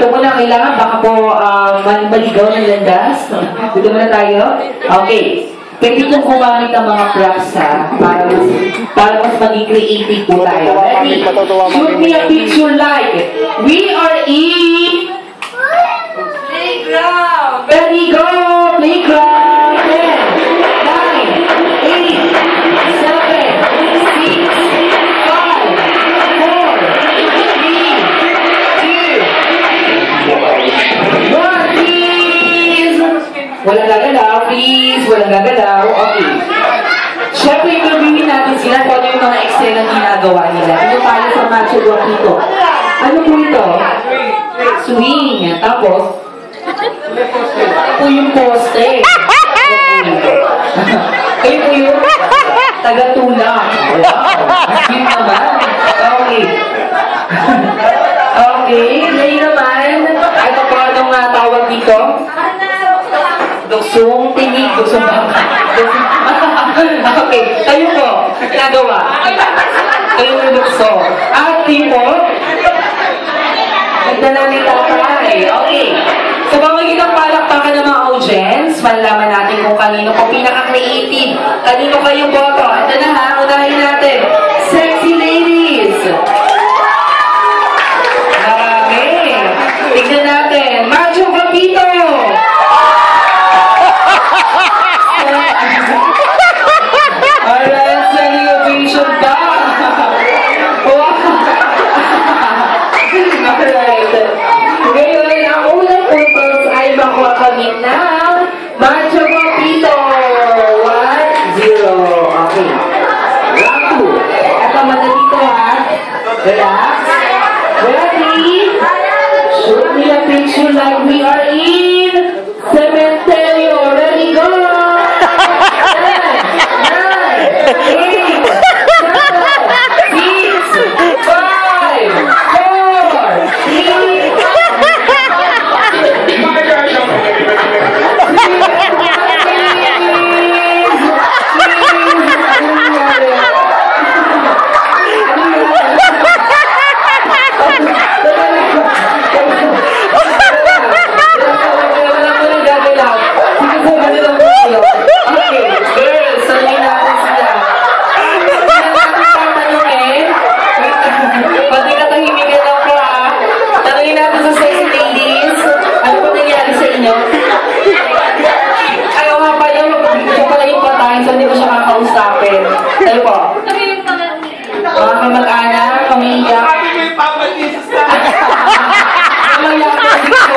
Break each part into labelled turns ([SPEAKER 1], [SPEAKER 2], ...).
[SPEAKER 1] Dito muna kailangan, baka po maligaw ng landas. Dito muna tayo. Okay. Pwede nyo gumamit ang mga props para mas maging creative po tayo. Ready? Shoot me a picture like we are in playground. Ready, go! Playground. 10, 9, 8, 7, 6, 5, 4, 3, 2, 1, please! Walang gagalaw, please. Walang gagalaw. Okay. Siyempre, interviewin natin sila kung ano yung mga eksena ginagawa nila. Ito tayo sa Macho Guapito. Ano po ito? Swing. Tapos, ito yung poste. Kayo po yung taga-tulak. Wow. Yun naman. Okay. Okay. Ngayon naman, ano po anong tawag dito? Duksong tinig. Duksong bangka. Okay. Kayo po. Ginagawa. Kayo yung dukso. At team po, nagdala ni tatay. Okay. Sa pamagitan ng palakpakan ng mga audience, malalaman natin kung kanino po pinaka-creative. Kanino kayo boto. Ito na ha, unahin natin. Sexy ladies! Marami. Tignan natin. Macho Guapito! Alright, standing ovation ba? Alright. Ngayon, ang unang purpose ay makakamit na Macho Guapito 1-0. Okay. Round 2. Ito, madali ko ha. Relax. Ready? Shoot me a picture like we are in Cementerio. Ready, go! 10, 9, 8, 7, 6, 5, 4, 3, 2, 1. Tayo po. Mga kamag-anak, kamiyak. Kamiyak po dito.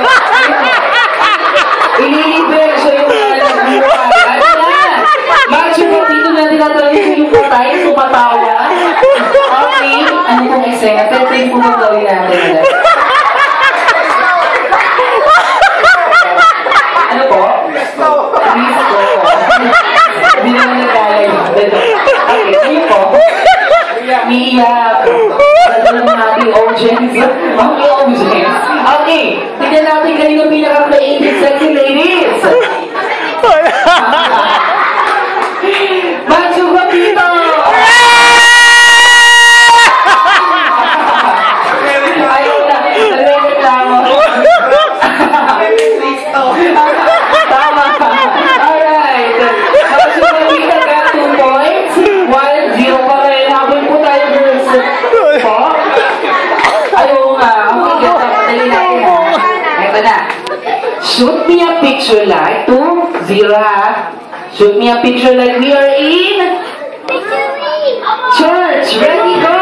[SPEAKER 1] Ililibre siya yung buhay. Ano na? Macho Guapito na tinatawin yung patay, sumatawa. Okay. Ano pong eksena? Pero yung pong gawin natin. Ano po? Risto. Hindi naman naglalay. Okay, kayo po. Umiiyak. Nadala ng ating audience. Okay, audience. Okay, tignan natin kayo yung pinaka-creative sexy ladies. Macho Guapito! Ayaw na. Nalreklamo. Tama. Alright. Macho Guapito got 2 points. 1-0 pa rin. Habang po tayo girls. Po? Ayaw nga. Okay, ganda. Patali natin ha. Ito na. Shoot me a picture like 2-0 ha. Shoot me a picture like we are in church. Ready, go!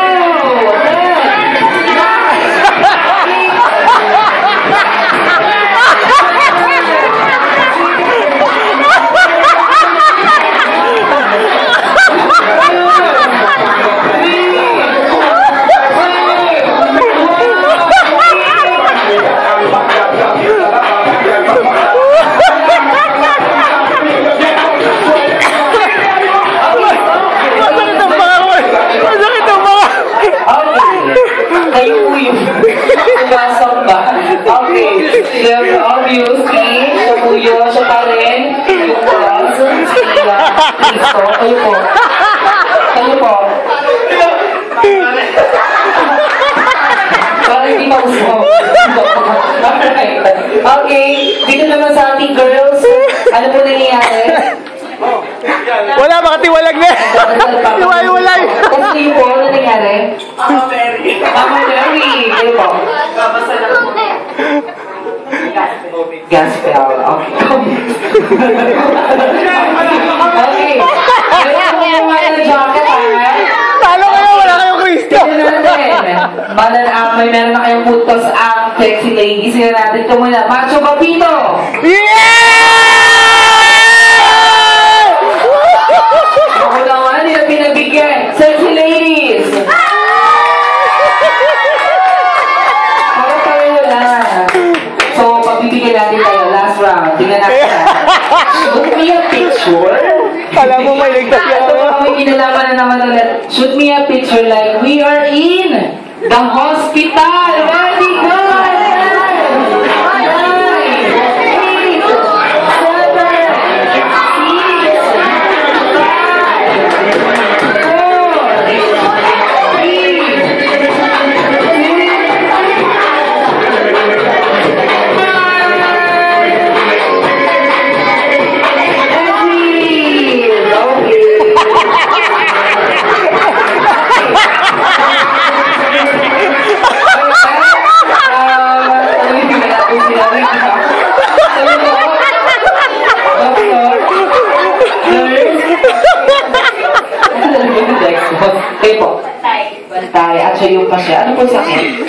[SPEAKER 1] 1
[SPEAKER 2] Wala, makatiwalag na. Iwalay.
[SPEAKER 1] Kasi po, ano nangyari? Mama Mary. Mama Mary. Ano po? Babasa na po. Gospel. Okay. Okay. Kaya mo yung mga jacket, ha?
[SPEAKER 2] Talo kayo, wala kayong Kristo.
[SPEAKER 1] Tignan natin. May meron na kayong putos ang sexy ladies. Tignan natin ito muna. Macho Papito! Ako naman, nila pinabigyan. Sexy ladies! Para tayo lang. So, pagbibigyan natin tayo. Last round. Tignan natin. Shoot me a picture.
[SPEAKER 2] Alam mo, may ligtas yan.
[SPEAKER 1] Ito may kinalaman na naman ulit. Shoot me a picture like we are in the hospital. Ready, go! 5. Kayo po. Bantay. At siya yung pa siya. Ano po sakit?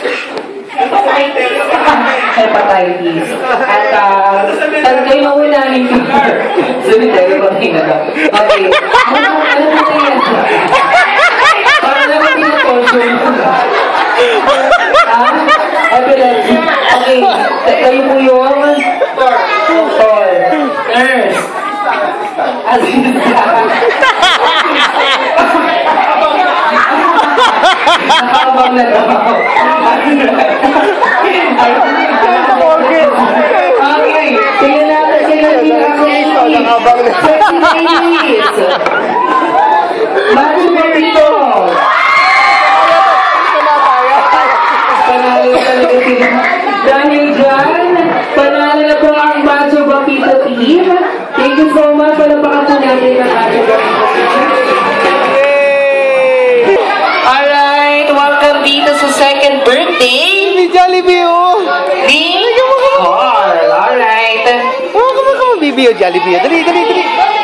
[SPEAKER 1] Hepatitis. At kayo maunahin ko. Cemetery ko tingnan na. Okay. Ano po yan? Parang naman pinatorture mo. Epilepsy. Okay. Kayo po yung doktor. Nurse. Nakabang na daw. Okay. Tingnan natin sila sexy ladies. Macho Papito. Panalo talaga sila. Dahil dyan, panalo na po ang Macho Papito team. Thank you so much. Palapakan po natin ang Macho Papito team. Alright, welcome dito sa second birthday.
[SPEAKER 2] Ni Jollibee, oh.
[SPEAKER 1] Ni Carl. Alright.
[SPEAKER 2] Come on, Bibi, oh, Jollibee. Dali.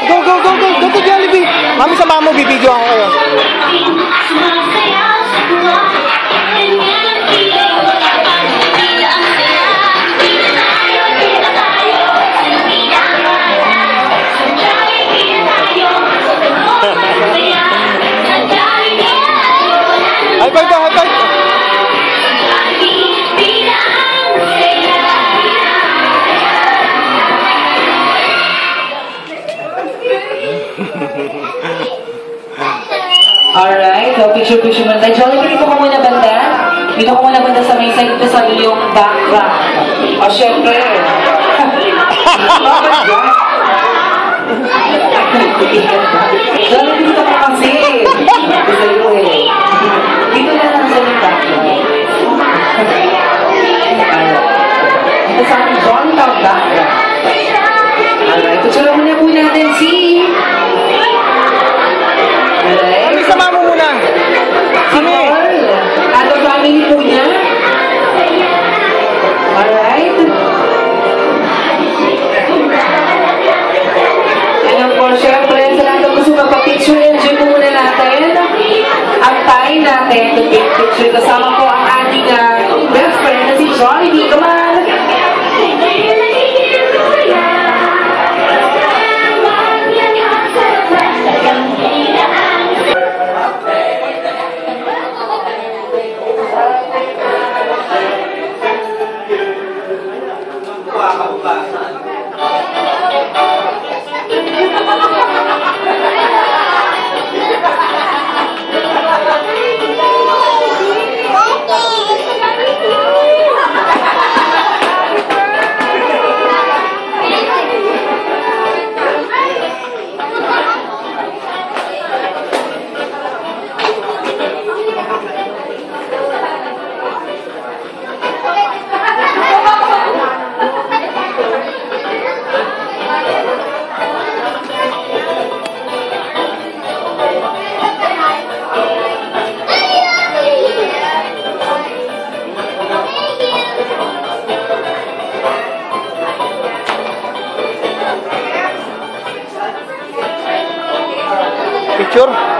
[SPEAKER 2] Go to Jollibee. Mami, sama mo, bibidyo ako kayo. High five.
[SPEAKER 1] Alright, so picture mo tayo. Jollibee, dito ko muna banda. Dito ko muna banda sa may side. Ito sa yung background. O, syempre. Jollibee, dito ka kasi. Gusto ko eh. Dito na lang sa yung background. Ito sa aking John Town background. Alright, picture muna po natin si...
[SPEAKER 2] Mami, sama mo muna.
[SPEAKER 1] Kami. At ang family po niya. Alright. And of course, syempre, sa lahat ng gusto magpa-picture, enjoy po muna natin ang time natin to take picture. Kasama po ang ating best friend na si Jollibee. Come on!
[SPEAKER 2] picture.